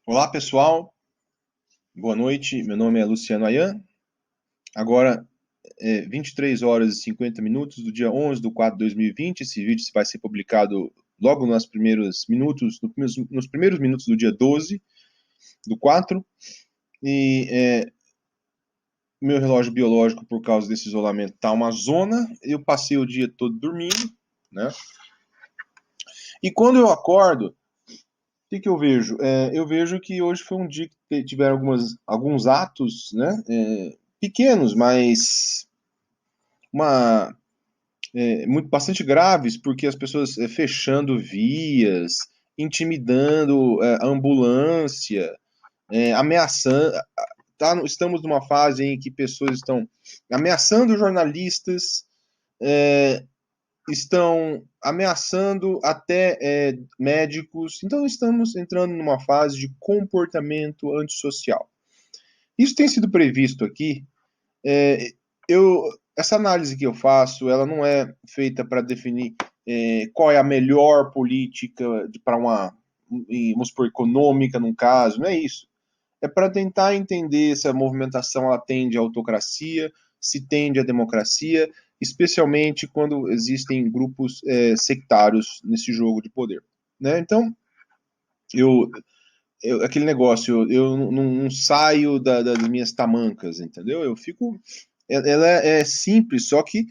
Olá, pessoal. Boa noite. Meu nome é Luciano Ayan. Agora, 23 horas e 50 minutos do dia 11 de 4 de 2020. Esse vídeo vai ser publicado logo nos primeiros minutos, nos primeiros minutos do dia 12 do 4. E meu relógio biológico, por causa desse isolamento, tá uma zona. Eu passei o dia todo dormindo, né? E quando eu acordo, o que eu vejo? Eu vejo que hoje foi um dia que tiveram alguns atos, né? Pequenos, mas uma bastante graves, porque as pessoas fechando vias, intimidando a ambulância, ameaçando. Estamos numa fase em que pessoas estão ameaçando jornalistas, estão ameaçando até médicos. Então estamos entrando numa fase de comportamento antissocial. Isso tem sido previsto aqui. É, essa análise que eu faço, ela não é feita para definir qual é a melhor política para vamos supor, econômica, num caso, não é isso. É para tentar entender se a movimentação ela tende à autocracia, se tende à democracia, especialmente quando existem grupos sectários nesse jogo de poder. Né? Então, eu, aquele negócio, eu não saio das minhas tamancas, entendeu? Eu fico. Ela é simples, só que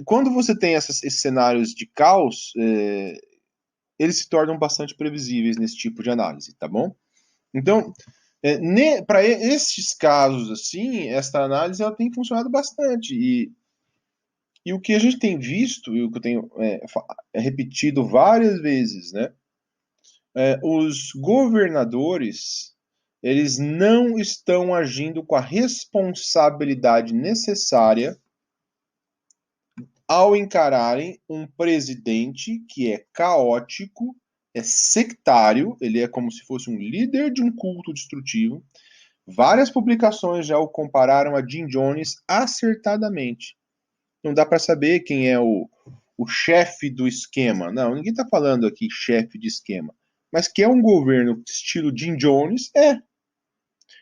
quando você tem esses cenários de caos, eles se tornam bastante previsíveis nesse tipo de análise, tá bom? Então, para esses casos assim, esta análise ela tem funcionado bastante. E o que a gente tem visto, e o que eu tenho repetido várias vezes, né? Os governadores eles não estão agindo com a responsabilidade necessária ao encararem um presidente que é caótico, é sectário, ele é como se fosse um líder de um culto destrutivo. Várias publicações já o compararam a Jim Jones acertadamente. Não dá para saber quem é o chefe do esquema. Não, ninguém está falando aqui chefe de esquema. Mas que é um governo estilo Jim Jones, é.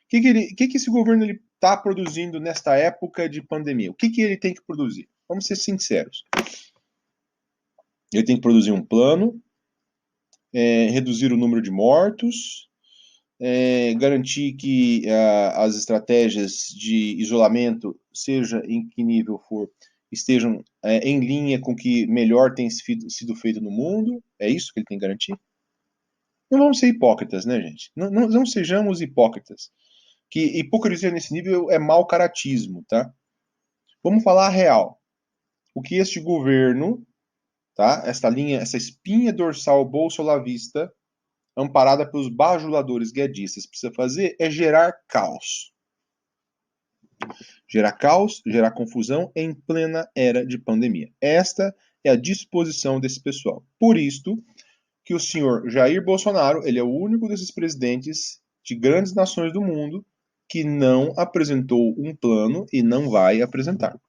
Que esse governo está produzindo nesta época de pandemia? O que ele tem que produzir? Vamos ser sinceros. Ele tem que produzir um plano, reduzir o número de mortos, garantir que as estratégias de isolamento, seja em que nível for, estejam em linha com o que melhor tem sido feito no mundo. É isso que ele tem que garantir? Não vamos ser hipócritas, né, gente? Não sejamos hipócritas. Que hipocrisia nesse nível é mau caratismo, tá? Vamos falar a real. O que este governo, tá? Esta linha, essa espinha dorsal bolsolavista, amparada pelos bajuladores guedistas, precisa fazer é gerar caos. Gerar caos, gerar confusão em plena era de pandemia. Esta é a disposição desse pessoal. Por isto que o senhor Jair Bolsonaro, ele é o único desses presidentes de grandes nações do mundo que não apresentou um plano e não vai apresentar.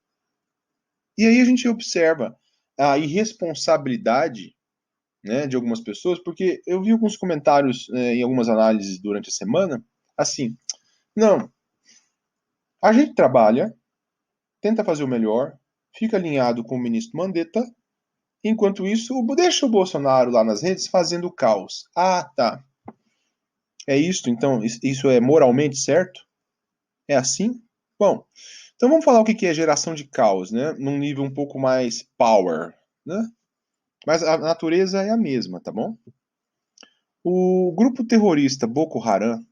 E aí a gente observa a irresponsabilidade, né, de algumas pessoas, porque eu vi alguns comentários em algumas análises durante a semana, assim, não, a gente trabalha, tenta fazer o melhor, fica alinhado com o ministro Mandetta, enquanto isso, deixa o Bolsonaro lá nas redes fazendo caos. Ah, tá. É isso, então, isso é moralmente certo? É assim? Bom, então vamos falar o que é geração de caos, né? Num nível um pouco mais power, né? Mas a natureza é a mesma, tá bom? O grupo terrorista Boko Haram,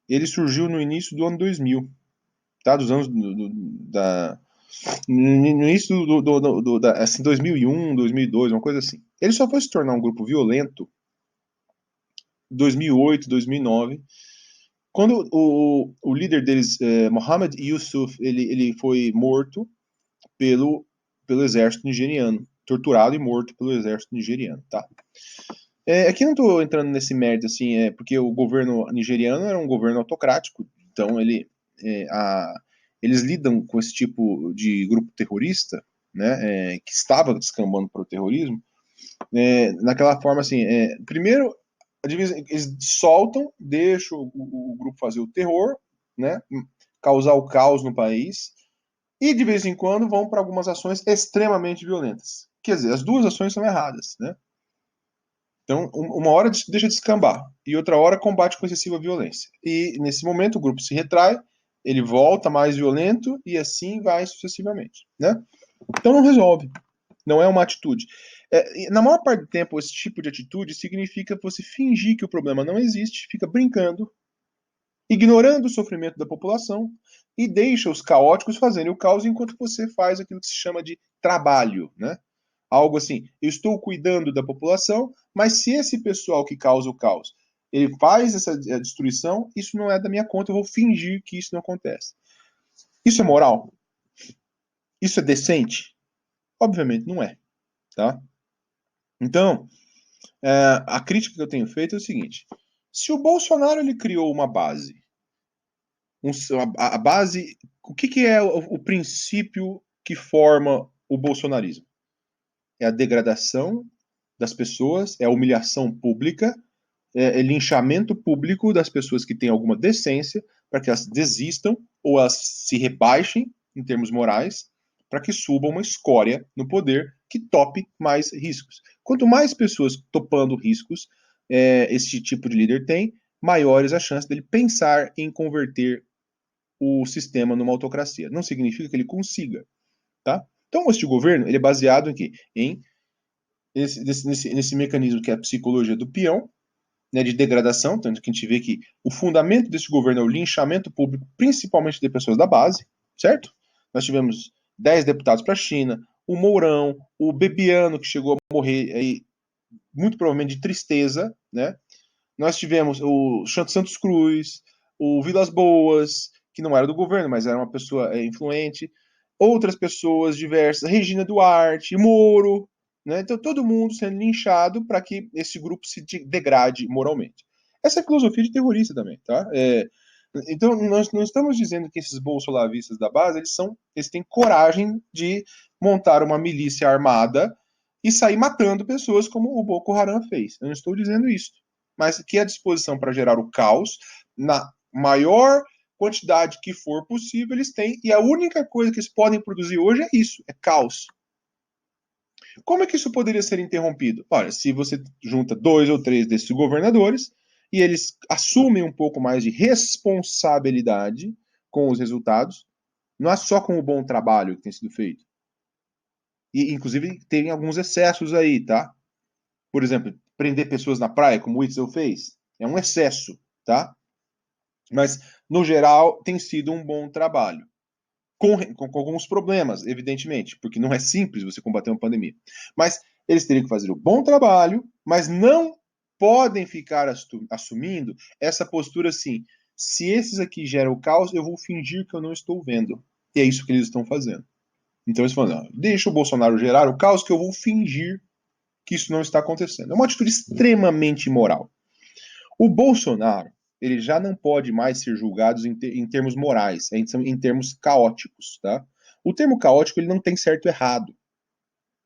ele surgiu no início do ano 2000, tá? Dos anos no início assim, 2001, 2002, uma coisa assim. Ele só foi se tornar um grupo violento em 2008, 2009, quando o líder deles, Mohammed Yusuf, ele foi morto pelo exército nigeriano, torturado e morto pelo exército nigeriano, tá? Aqui não estou entrando nesse mérito, assim, porque o governo nigeriano era um governo autocrático, então eles lidam com esse tipo de grupo terrorista, né, que estava descambando para o terrorismo, naquela forma, assim, primeiro, eles soltam, deixam o grupo fazer o terror, né? Causar o caos no país, e de vez em quando vão para algumas ações extremamente violentas. Quer dizer, as duas ações são erradas, né? Então, uma hora deixa de escambar e outra hora combate com excessiva violência. E nesse momento o grupo se retrai, ele volta mais violento e assim vai sucessivamente, né? Então não resolve, não é uma atitude. Na maior parte do tempo, esse tipo de atitude significa você fingir que o problema não existe, fica brincando, ignorando o sofrimento da população e deixa os caóticos fazerem o caos enquanto você faz aquilo que se chama de trabalho, né? Algo assim, eu estou cuidando da população, mas se esse pessoal que causa o caos, ele faz essa destruição, isso não é da minha conta, eu vou fingir que isso não acontece. Isso é moral? Isso é decente? Obviamente não é, tá? Então, a crítica que eu tenho feito é o seguinte: se o Bolsonaro ele criou uma base, a base, o que é o princípio que forma o bolsonarismo? É a degradação das pessoas, é a humilhação pública, é linchamento público das pessoas que têm alguma decência, para que elas desistam ou elas se rebaixem em termos morais, para que suba uma escória no poder que tope mais riscos. Quanto mais pessoas topando riscos esse tipo de líder tem, maiores as chances dele pensar em converter o sistema numa autocracia. Não significa que ele consiga, tá? Então, este governo ele é baseado em quê? Nesse mecanismo que é a psicologia do peão, né, de degradação, tanto que a gente vê que o fundamento desse governo é o linchamento público, principalmente de pessoas da base, certo? Nós tivemos 10 deputados para a China, o Mourão, o Bebiano, que chegou a morrer aí, muito provavelmente de tristeza, né? Nós tivemos o Santos Cruz, o Vilas Boas, que não era do governo, mas era uma pessoa influente, outras pessoas diversas, Regina Duarte, Moro, né? Então todo mundo sendo linchado para que esse grupo se degrade moralmente. Essa é a filosofia de terrorista também, tá? Então nós não estamos dizendo que esses bolsolavistas da base eles têm coragem de montar uma milícia armada e sair matando pessoas como o Boko Haram fez. Eu não estou dizendo isso, mas que a disposição para gerar o caos na maior quantidade que for possível eles têm, e a única coisa que eles podem produzir hoje é isso, é caos. Como é que isso poderia ser interrompido? Olha, se você junta 2 ou 3 desses governadores e eles assumem um pouco mais de responsabilidade com os resultados, não é só com o bom trabalho que tem sido feito. E, inclusive, tem alguns excessos aí, tá? Por exemplo, prender pessoas na praia, como o Witzel fez, é um excesso, tá? Mas, no geral, tem sido um bom trabalho. Com alguns problemas, evidentemente, porque não é simples você combater uma pandemia. Mas eles teriam que fazer o bom trabalho, mas não podem ficar assumindo essa postura assim: se esses aqui geram o caos, eu vou fingir que eu não estou vendo. E é isso que eles estão fazendo. Então eles falam: deixa o Bolsonaro gerar o caos, que eu vou fingir que isso não está acontecendo. É uma atitude extremamente imoral. O Bolsonaro, ele já não pode mais ser julgado em termos morais, em termos caóticos, tá? O termo caótico, ele não tem certo e errado.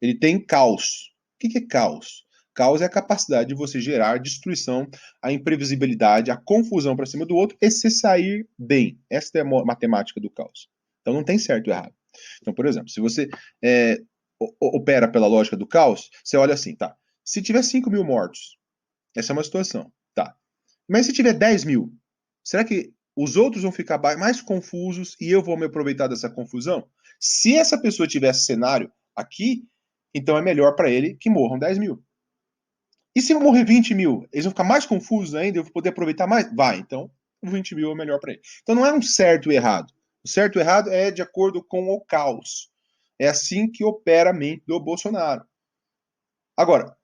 Ele tem caos. O que é caos? Caos é a capacidade de você gerar destruição, a imprevisibilidade, a confusão para cima do outro e se sair bem. Essa é a matemática do caos. Então não tem certo e errado. Então, por exemplo, se você opera pela lógica do caos, você olha assim, tá? Se tiver 5 mil mortos, essa é uma situação, tá? Mas se tiver 10 mil, será que os outros vão ficar mais confusos e eu vou me aproveitar dessa confusão? Se essa pessoa tiver esse cenário aqui, então é melhor para ele que morram 10 mil. E se morrer 20 mil, eles vão ficar mais confusos ainda, eu vou poder aproveitar mais? Vai, então 20 mil é melhor para ele. Então não é um certo e errado. O certo e errado é de acordo com o caos. É assim que opera a mente do Bolsonaro. Agora,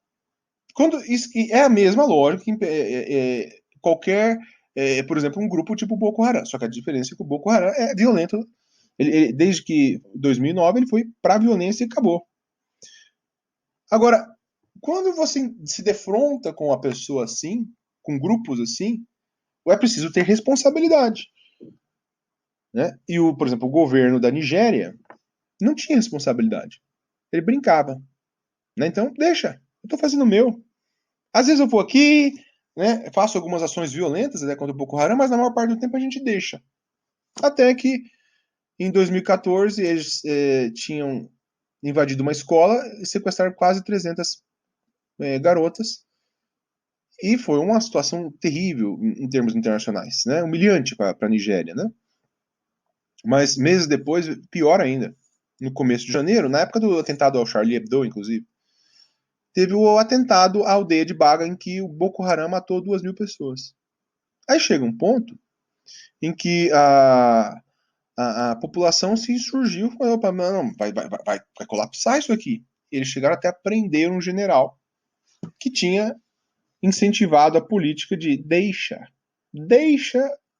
quando isso é a mesma lógica que qualquer, por exemplo, um grupo tipo Boko Haram. Só que a diferença é que o Boko Haram é violento. Desde que 2009 ele foi para a violência e acabou. Agora, quando você se defronta com uma pessoa assim, com grupos assim, é preciso ter responsabilidade. Né? E, por exemplo, o governo da Nigéria não tinha responsabilidade. Ele brincava. Né? Então, deixa. Eu estou fazendo o meu. Às vezes eu vou aqui, né? Faço algumas ações violentas até contra o Boko Haram, mas na maior parte do tempo a gente deixa. Até que em 2014 eles tinham invadido uma escola e sequestraram quase 300 garotas. E foi uma situação terrível em termos internacionais, né? Humilhante para a Nigéria, né? Mas meses depois, pior ainda. No começo de janeiro, na época do atentado ao Charlie Hebdo, inclusive, teve o atentado à aldeia de Baga, em que o Boko Haram matou 2.000 pessoas. Aí chega um ponto em que a população se insurgiu e falou: não, vai colapsar isso aqui. Eles chegaram até a prender um general que tinha incentivado a política de deixa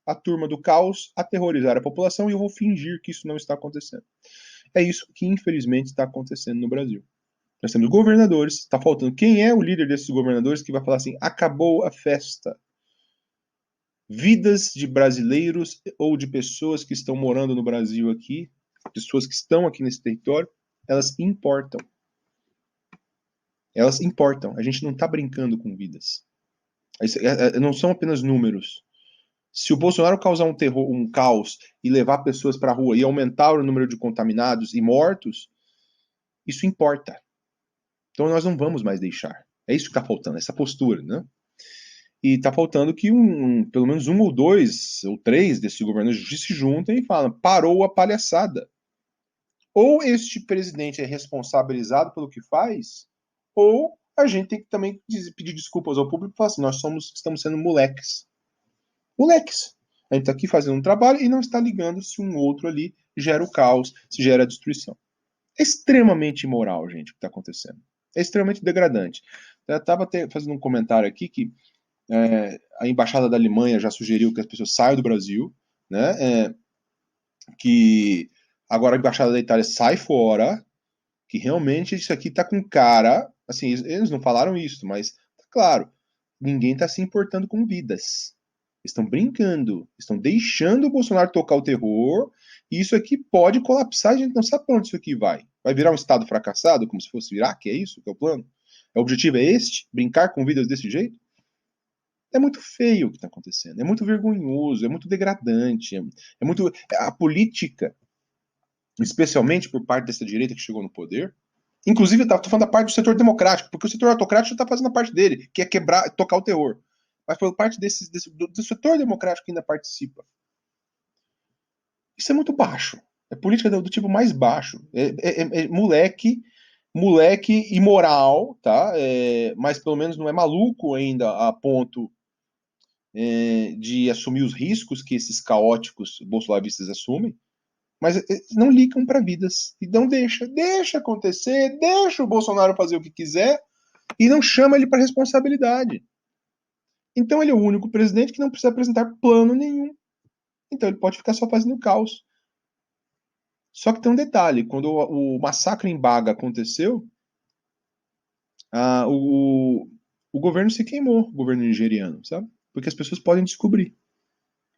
a turma do caos aterrorizar a população e eu vou fingir que isso não está acontecendo. É isso que infelizmente está acontecendo no Brasil. Nós temos governadores, está faltando. Quem é o líder desses governadores que vai falar assim: acabou a festa? Vidas de brasileiros ou de pessoas que estão morando no Brasil aqui, pessoas que estão aqui nesse território, elas importam. Elas importam. A gente não está brincando com vidas. Não são apenas números. Se o Bolsonaro causar um terror, um caos e levar pessoas para a rua e aumentar o número de contaminados e mortos, isso importa. Então nós não vamos mais deixar. É isso que está faltando, essa postura, né? E está faltando que pelo menos um ou dois ou três desses governadores se juntem e falam: parou a palhaçada. Ou este presidente é responsabilizado pelo que faz, ou a gente tem que também pedir desculpas ao público e falar assim: nós estamos sendo moleques. Moleques. A gente está aqui fazendo um trabalho e não está ligando se um outro ali gera o caos, se gera a destruição. É extremamente imoral, gente, o que está acontecendo. É extremamente degradante. Eu estava fazendo um comentário aqui que a embaixada da Alemanha já sugeriu que as pessoas saiam do Brasil, né? Que agora a embaixada da Itália sai fora, que realmente isso aqui está com cara, assim, eles não falaram isso, mas tá claro, ninguém está se importando com vidas. Estão brincando, estão deixando o Bolsonaro tocar o terror, e isso aqui pode colapsar, a gente não sabe para onde isso aqui vai. Vai virar um Estado fracassado, como se fosse o Iraque, é isso que é o plano? O objetivo é este? Brincar com vidas desse jeito? É muito feio o que está acontecendo, é muito vergonhoso, é muito degradante, é muito. A política, especialmente por parte dessa direita que chegou no poder, inclusive estou falando da parte do setor democrático, porque o setor autocrático está fazendo a parte dele, que é quebrar, tocar o terror. Mas por parte do setor democrático que ainda participa. Isso é muito baixo. É política do tipo mais baixo. É moleque imoral, tá? Mas pelo menos não é maluco ainda a ponto de assumir os riscos que esses caóticos bolsonaristas assumem, mas não ligam para vidas. Então deixa acontecer, deixa o Bolsonaro fazer o que quiser e não chama ele para responsabilidade. Então ele é o único presidente que não precisa apresentar plano nenhum. Então ele pode ficar só fazendo caos. Só que tem um detalhe, quando o massacre em Baga aconteceu, o governo se queimou, o governo nigeriano, sabe? Porque as pessoas podem descobrir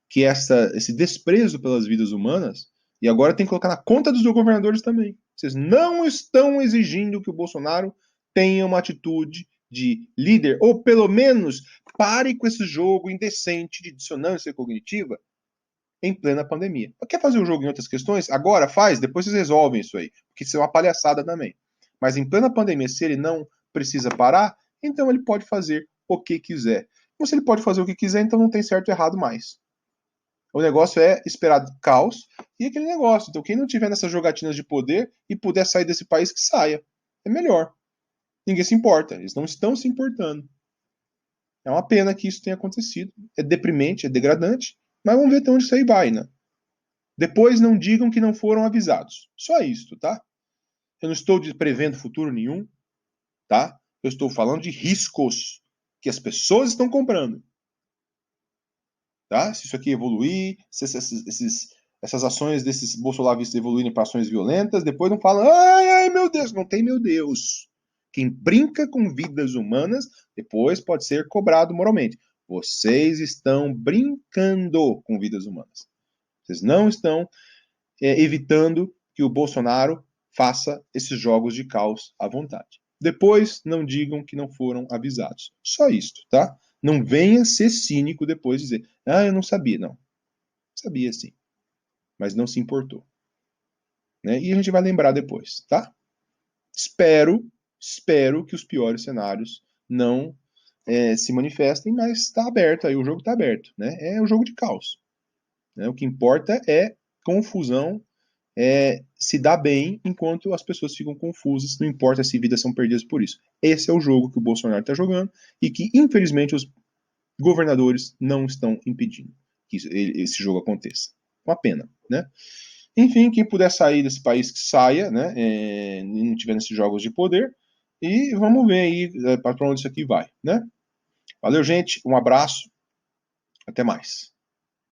que esse desprezo pelas vidas humanas, e agora tem que colocar na conta dos governadores também. Vocês não estão exigindo que o Bolsonaro tenha uma atitude de líder, ou pelo menos pare com esse jogo indecente de dissonância cognitiva em plena pandemia. Quer fazer o jogo em outras questões? Agora faz, depois vocês resolvem isso aí, porque isso é uma palhaçada também. Mas em plena pandemia, se ele não precisa parar, então ele pode fazer o que quiser. Então, se ele pode fazer o que quiser, então não tem certo e errado mais. O negócio é esperar caos e aquele negócio. Então, quem não tiver nessas jogatinas de poder e puder sair desse país, que saia. É melhor. Ninguém se importa. Eles não estão se importando. É uma pena que isso tenha acontecido. É deprimente, é degradante. Mas vamos ver até onde isso aí vai, né? Depois não digam que não foram avisados. Só isso, tá? Eu não estou prevendo futuro nenhum, tá? Eu estou falando de riscos que as pessoas estão comprando. Tá? Se isso aqui evoluir, se essas ações desses bolsonavistas evoluírem para ações violentas, depois não falam: ai, meu Deus, não tem meu Deus. Quem brinca com vidas humanas, depois pode ser cobrado moralmente. Vocês estão brincando com vidas humanas. Vocês não estão evitando que o Bolsonaro faça esses jogos de caos à vontade. Depois, não digam que não foram avisados. Só isso, tá? Não venha ser cínico depois e dizer, eu não sabia. Não, sabia sim, mas não se importou. Né? E a gente vai lembrar depois, tá? Espero que os piores cenários não se manifestem, mas está aberto aí, o jogo está aberto, né? É o jogo de caos. Né? O que importa é confusão, se dar bem enquanto as pessoas ficam confusas, não importa se vidas são perdidas por isso. Esse é o jogo que o Bolsonaro está jogando e que, infelizmente, os governadores não estão impedindo que esse jogo aconteça. Uma pena, né? Enfim, quem puder sair desse país, que saia, né? Não tiver nesses jogos de poder. E vamos ver aí para onde isso aqui vai, né? Valeu, gente. Um abraço. Até mais.